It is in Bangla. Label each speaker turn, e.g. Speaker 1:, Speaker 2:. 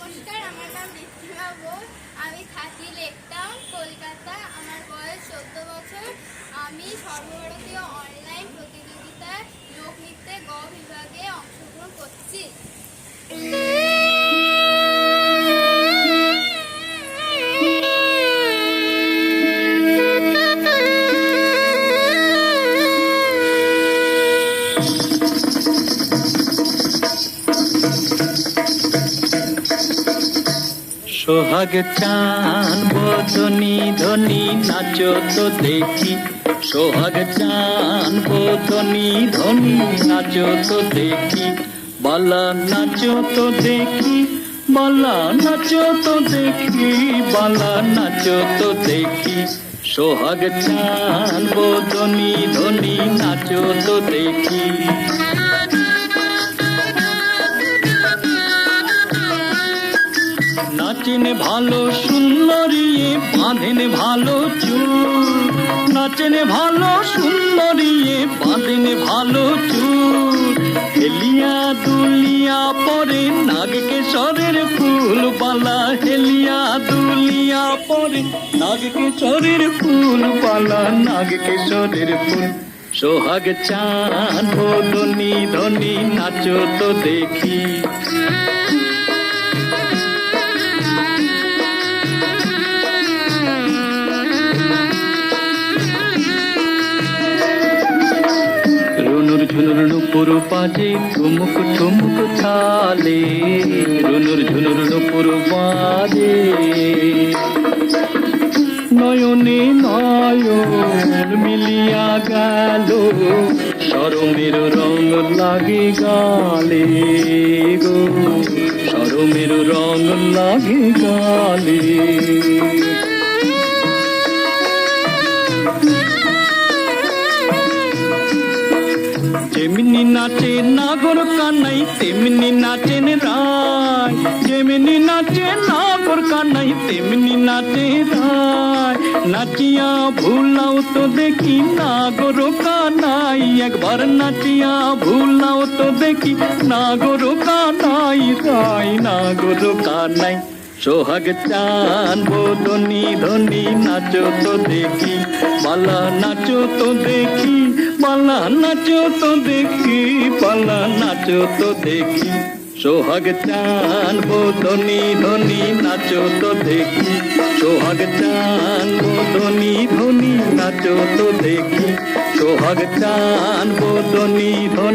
Speaker 1: নমস্কার, আমার নাম ঋদ্ধিমা বোস। আমি থাকি লেক টাউন, কলকাতা। আমার বয়স 14 বছর। আমি সর্বভারতীয় অনলাইন প্রতিযোগিতায় লোকনৃত্যে গ বিভাগে অংশগ্রহণ করছি।
Speaker 2: সোহাগ চান বদনি ধনি নাচো তো দেখি, সোহাগ চান বদনি ধনি নাচো তো দেখি, বালা নাচো তো দেখি, বালা নাচো তো দেখি, বালা নাচো তো দেখি। সোহাগ চান বদনি ধনি নাচো তো দেখি। নাচেন ভালো সুন্দরী বাঁধেন ভালো চুল, নাচেন ভালো সুন্দরী বাঁধেন ভালো চুল, হেলিয়া দুলিয়া পরে নাগ কেশরের ফুল বালা, হেলিয়া দুলিয়া পরে নাগ কেশরের ফুল বালা, নাগ কেশরের ফুল। সোহাগ চান বদনি ধনি নাচো তো দেখি। ঝুনুর নুপুর বাজে ঠুমুক ঠুমুক তালে, রুনুর ঝুনুর নুপুর বাজে, নয়নে নয়ন মিলিয়া গেল, শরমের রং লাগে গালে গো, শরমের রং লাগে গালে। যেমনি নাচে নাগর কানাই তেমনি নাচেন রায়, যেমনি নাচে নাগর কানাই তেমনি নাচে রায়, নাচিয়া ভুলাও তো দেখি নাগর কানাই, একবার নাচিয়া ভুলাও তো দেখি নাগর কানাই রায়, নাগর কানাই। সোহাগ চান বদনি ধনি নাচো তো দেখি, বালা নাচো তো দেখি, বালা নাচো তো দেখি, বালা নাচো তো দেখি। সোহাগ চান বদনি ধনি নাচো তো দেখি, সোহাগ চান বদনি ধনি নাচো তো দেখি, সোহাগ চান বদনি ধনি।